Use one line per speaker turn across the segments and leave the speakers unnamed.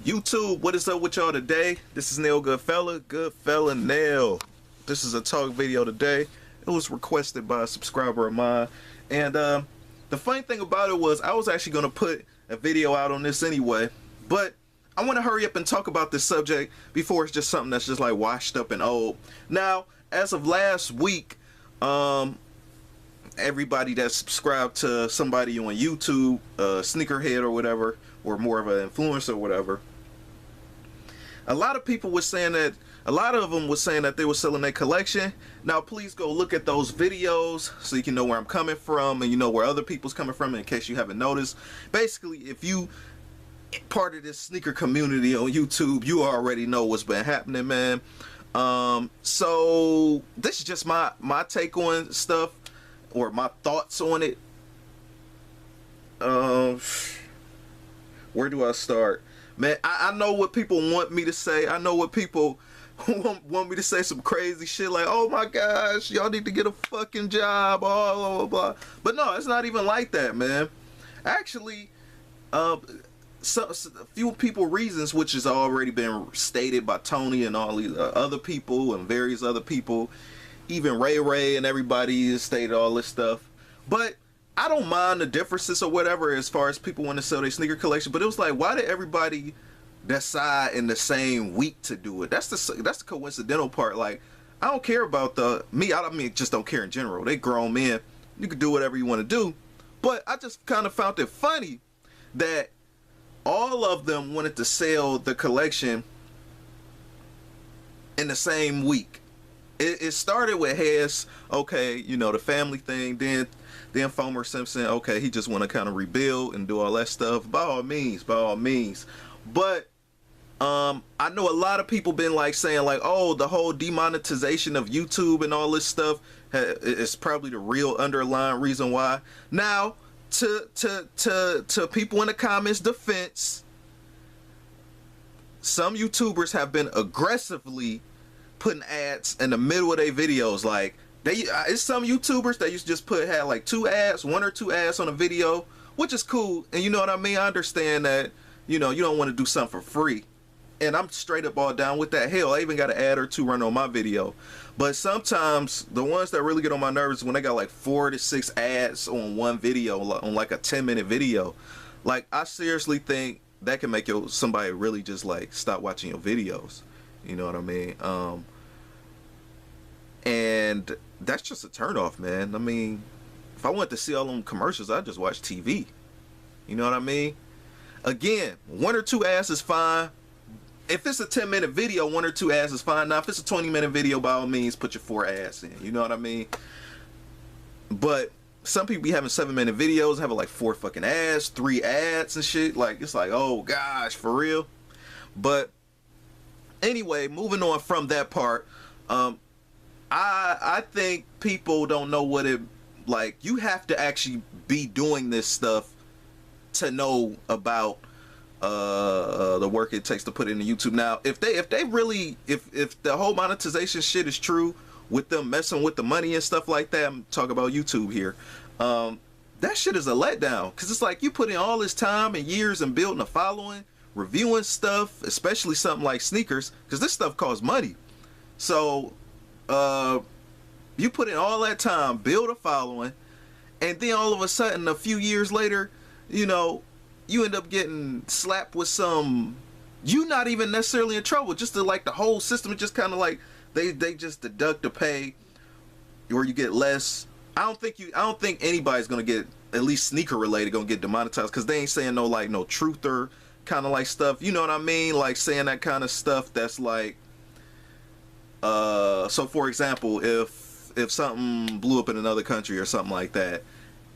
YouTube, what is up with y'all today? This is Nail Goodfella Nail. This is a talk video today. It was requested by a subscriber of mine, and the funny thing about it was I was actually going to put a video out on this anyway, but I want to hurry up and talk about this subject before it's just something that's just like washed up and old. Now, as of last week, everybody that's subscribed to somebody on YouTube, sneakerhead or whatever, or more of an influencer or whatever, a lot of people were saying that, a lot of them were saying that they were selling their collection. Now, please go look at those videos so you can know where I'm coming from and you know where other people's coming from, in case you haven't noticed. Basically, if you part of this sneaker community on YouTube, you already know what's been happening, man. So this is just my take on stuff, or my thoughts on it. Where do I start? Man, I know what people want me to say. I know what people want me to say, some crazy shit like, oh my gosh, y'all need to get a fucking job, blah, blah, blah, blah. But no, it's not even like that, man. Actually, a few people reasons, which has already been stated by Tony and all these other people and various other people, even Ray and everybody has stated all this stuff. But I don't mind the differences or whatever as far as people want to sell their sneaker collection. But it was like, why did everybody decide in the same week to do it? That's the coincidental part. Like, I don't care about I mean, just don't care in general. They grown men. You can do whatever you want to do. But I just kind of found it funny that all of them wanted to sell the collection in the same week. It started with Hess, okay, you know, the family thing, then Fomer Simpson, okay, he just want to kind of rebuild and do all that stuff. By all means. But I know a lot of people been like saying like, oh, the whole demonetization of YouTube and all this stuff is probably the real underlying reason why. Now, to people in the comments' defense, some YouTubers have been aggressively putting ads in the middle of their videos. Like, it's some YouTubers that used to just had like one or two ads on a video, which is cool, and you know what I mean. I understand that, you know, you don't want to do something for free, and I'm straight up all down with that. Hell, I even got an ad or two run on my video. But sometimes the ones that really get on my nerves is when they got like 4 to 6 ads on one video, on like a 10-minute video. Like, I seriously think that can make somebody really just like stop watching your videos. You know what I mean? And that's just a turnoff, man. I mean, if I wanted to see all them commercials, I'd just watch TV. You know what I mean? Again, 1 or 2 ads is fine. If it's a 10-minute video, 1 or 2 ads is fine. Now, if it's a 20-minute video, by all means, put your 4 ads in. You know what I mean? But some people be having 7-minute videos, having like 4 fucking ads, 3 ads and shit. Like, it's like, oh gosh, for real? But anyway, moving on from that part, I think people don't know what it, like, you have to actually be doing this stuff to know about the work it takes to put it into YouTube. Now, if they really, if the whole monetization shit is true, with them messing with the money and stuff like that, I'm talking about YouTube here, that shit is a letdown, because it's like you put in all this time and years and building a following, reviewing stuff, especially something like sneakers, because this stuff costs money. So you put in all that time, build a following, and then all of a sudden, a few years later, you know, you end up getting slapped with some, you not even necessarily in trouble, just like the whole system is just kind of like they just deduct the pay, or you get less. I don't think anybody's gonna get, at least sneaker related, gonna get demonetized, because they ain't saying no truther kind of like stuff, you know what I mean, like saying that kind of stuff that's like, so for example, if something blew up in another country or something like that,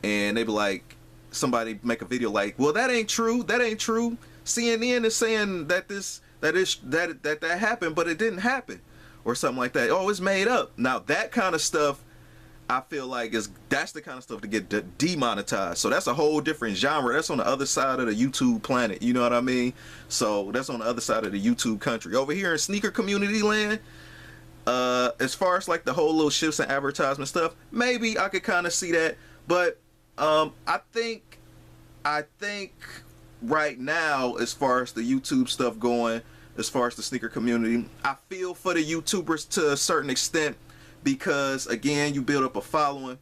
and they be like, somebody make a video like, well, that ain't true, CNN is saying that that happened, but it didn't happen, or something like that. Oh, it's made up. Now that kind of stuff, I feel like that's the kind of stuff to get demonetized. So that's a whole different genre. That's on the other side of the YouTube planet. You know what I mean? So that's on the other side of the YouTube country. Over here in sneaker community land, as far as like the whole little shifts and advertisement stuff, maybe I could kind of see that. But I think right now, as far as the YouTube stuff going, as far as the sneaker community, I feel for the YouTubers to a certain extent, because again, you build up a following,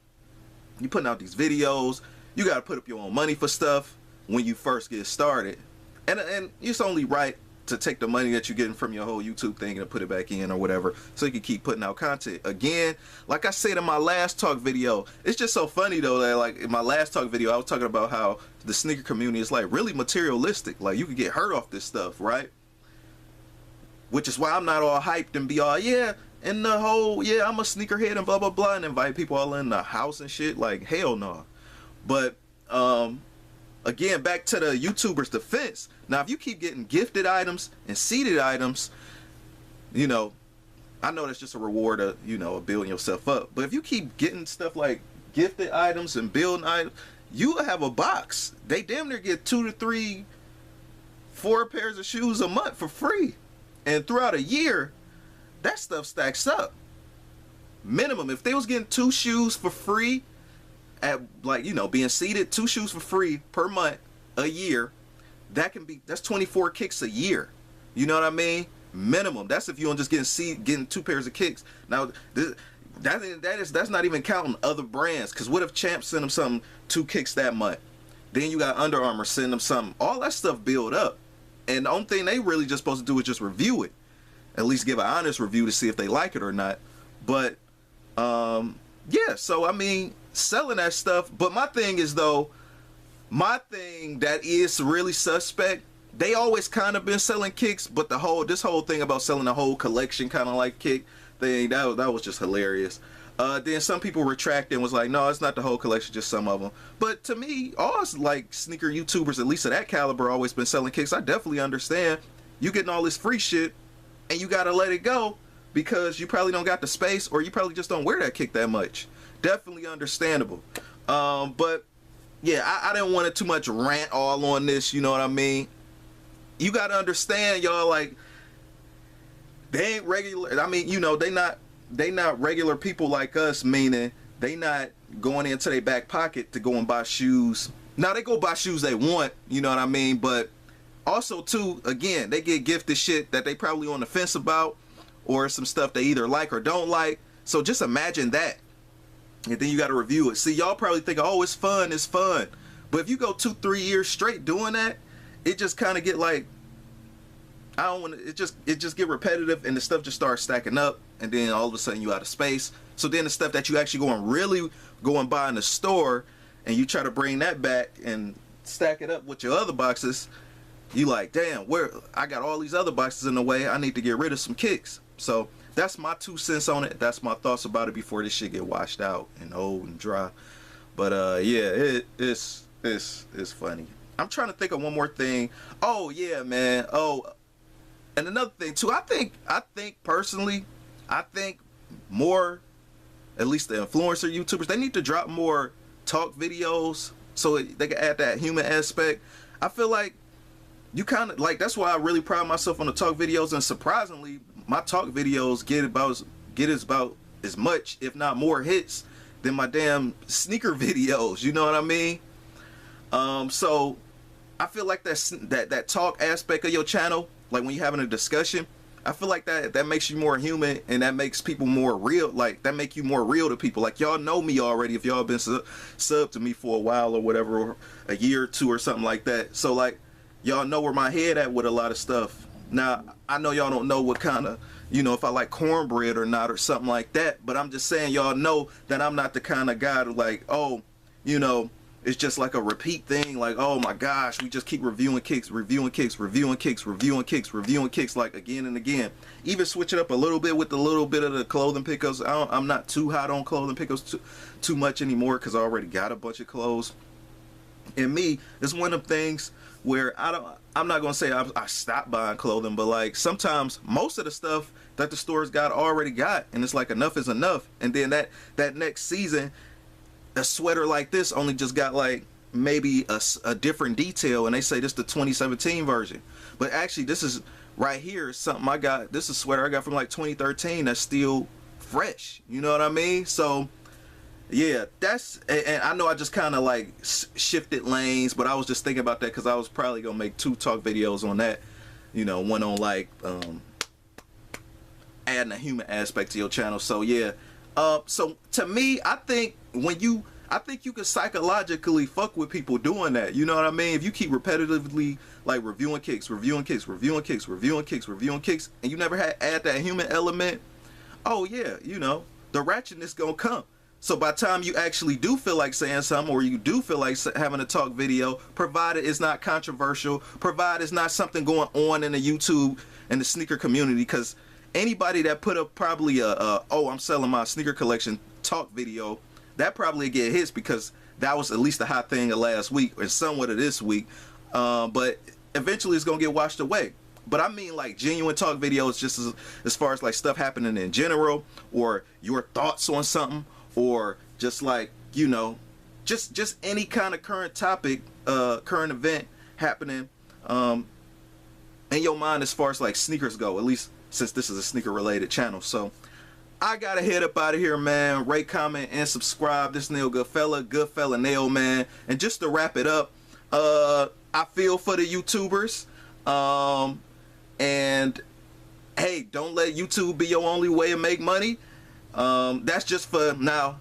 you putting out these videos, you got to put up your own money for stuff when you first get started, and it's only right to take the money that you're getting from your whole YouTube thing and put it back in or whatever, so you can keep putting out content. Again, like I said in my last talk video, it's just so funny though that like in my last talk video I was talking about how the sneaker community is like really materialistic, like you can get hurt off this stuff, right? Which is why I'm not all hyped and be all, yeah, and the whole, yeah, I'm a sneakerhead and blah blah blah, and invite people all in the house and shit. Like, hell no. But again, back to the YouTubers' defense. Now, if you keep getting gifted items and seeded items, you know, I know that's just a reward of, you know, of building yourself up. But if you keep getting stuff like gifted items and building items, you have a box. They damn near get 2 to 3, 4 pairs of shoes a month for free. And throughout a year, that stuff stacks up. Minimum, if they was getting 2 shoes for free, at like, you know, being seeded, 2 shoes for free per month a year, that's 24 kicks a year. You know what I mean? Minimum. That's if you don't just getting 2 pairs of kicks. Now that's not even counting other brands, because what if Champ send them something, 2 kicks that month, then you got Under Armour send them something, all that stuff build up, and the only thing they really just supposed to do is just review it, at least give an honest review to see if they like it or not. But yeah, so I mean, selling that stuff. But my thing is though, my thing that is really suspect, they always kind of been selling kicks, but this whole thing about selling the whole collection kind of like kick thing, that was just hilarious. Then some people retracted and was like, no, it's not the whole collection, just some of them. But to me, all like sneaker YouTubers, at least of that caliber, always been selling kicks. I definitely understand you getting all this free shit and you gotta let it go because you probably don't got the space, or you probably just don't wear that kick that much. Definitely understandable. But yeah, I didn't want to too much rant all on this, you know what I mean? You gotta understand, y'all, like, they ain't regular. I mean, you know, they not regular people like us, meaning they not going into their back pocket to go and buy shoes. Now they go buy shoes they want, you know what I mean? But also too, again, they get gifted shit that they probably on the fence about, or some stuff they either like or don't like. So just imagine that. And then you got to review it. See, y'all probably think, oh, it's fun, it's fun. But if you go 2-3 years straight doing that, it just kind of get like, I don't want to, it just get repetitive, and the stuff just starts stacking up, and then all of a sudden you out of space. So then the stuff that you actually go and buy in the store, and you try to bring that back and stack it up with your other boxes, you like, damn, I got all these other boxes in the way, I need to get rid of some kicks. So that's my 2 cents on it. That's my thoughts about it before this shit get washed out and old and dry. But yeah, it's funny. I'm trying to think of one more thing. Oh yeah, man. Oh, and another thing too. I think personally, I think more, at least the influencer YouTubers, they need to drop more talk videos so they can add that human aspect. I feel like you kind of like, that's why I really pride myself on the talk videos, and surprisingly, my talk videos get about as much, if not more, hits than my damn sneaker videos. You know what I mean? So I feel like that talk aspect of your channel, like when you're having a discussion, I feel like that makes you more human, and that makes people more real. Like that make you more real to people. Like y'all know me already if y'all been sub to me for a while or whatever, or a year or 2 or something like that. So like y'all know where my head at with a lot of stuff. Now I know y'all don't know what kind of, you know, if I like cornbread or not or something like that, but I'm just saying y'all know that I'm not the kind of guy to like, oh, you know, it's just like a repeat thing, like, oh my gosh, we just keep reviewing kicks, like again and again. Even switch it up a little bit with a little bit of the clothing pickups. I'm not too hot on clothing pickups too much anymore, because I already got a bunch of clothes. And me, it's one of them things where I'm not gonna say I stopped buying clothing, but like sometimes most of the stuff that the stores already got, and it's like enough is enough. And then that next season, a sweater like this only just got like maybe a different detail, and they say this is the 2017 version, but actually this is right here something I got. This is a sweater I got from like 2013 that's still fresh. You know what I mean? So yeah, that's, and I know I just kind of like shifted lanes, but I was just thinking about that because I was probably gonna make 2 talk videos on that, you know, one on like adding a human aspect to your channel. So yeah, so to me, I think I think you can psychologically fuck with people doing that. You know what I mean? If you keep repetitively like reviewing kicks, and you never add that human element, oh yeah, you know, the ratchetness gonna come. So by the time you actually do feel like saying something, or you do feel like having a talk video, provided it's not controversial, provided it's not something going on in the YouTube and the sneaker community, because anybody that put up probably oh, I'm selling my sneaker collection talk video, that probably get hits because that was at least the hot thing of last week or somewhat of this week. But eventually it's gonna get washed away. But I mean like genuine talk videos, just as far as like stuff happening in general, or your thoughts on something, or just like, you know, just any kind of current topic, current event happening in your mind as far as like sneakers go, at least since this is a sneaker related channel. So I gotta head up out of here, man. Rate, comment, and subscribe. This Nail Goodfella Nail, man. And just to wrap it up, I feel for the YouTubers. And hey, don't let YouTube be your only way to make money. That's just for now,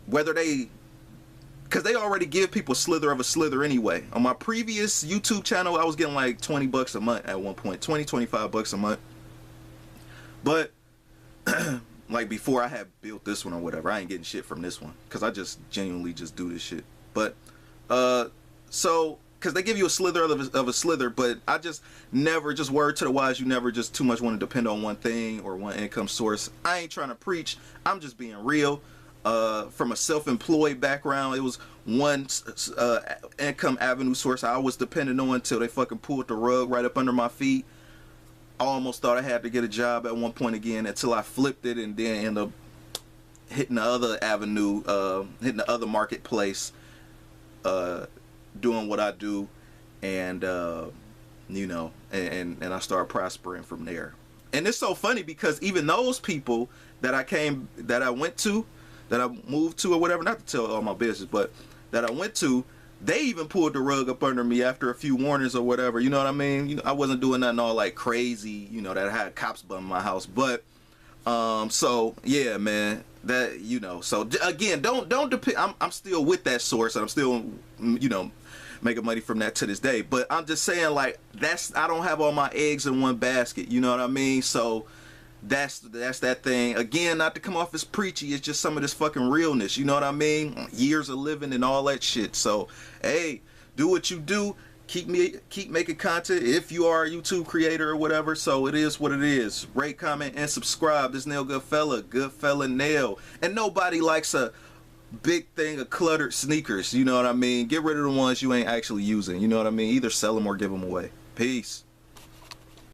whether because they already give people a slither of a slither anyway. On my previous YouTube channel, I was getting like 20 bucks a month at one point, 25 bucks a month. But like before I had built this one or whatever, I ain't getting shit from this one because I just genuinely just do this shit. But so because they give you a slither of a slither, but I just never, just word to the wise, you never just too much want to depend on one thing or one income source. I ain't trying to preach, I'm just being real. From a self-employed background, it was one income avenue source I was dependent on until they fucking pulled the rug right up under my feet. I almost thought I had to get a job at one point again until I flipped it and then ended up hitting the other avenue, hitting the other marketplace, doing what I do, and you know, and I started prospering from there. And it's so funny because even those people that I moved to or whatever, not to tell all my business, but that I went to, they even pulled the rug up under me after a few warnings or whatever. You know what I mean? You know, I wasn't doing nothing all like crazy, you know, that I had cops bum my house. But so yeah, man, that, you know, so again, don't depend. I'm still with that source, and I'm still, you know, making money from that to this day. But I'm just saying, like, I don't have all my eggs in one basket. You know what I mean? So that's that thing. Again, not to come off as preachy, it's just some of this fucking realness. You know what I mean? Years of living and all that shit. So hey, do what you do. Keep making content if you are a YouTube creator or whatever. So it is what it is. Rate, comment, and subscribe. This Nail Goodfella Nail. And nobody likes a big thing of cluttered sneakers. You know what I mean? Get rid of the ones you ain't actually using. You know what I mean? Either sell them or give them away. Peace.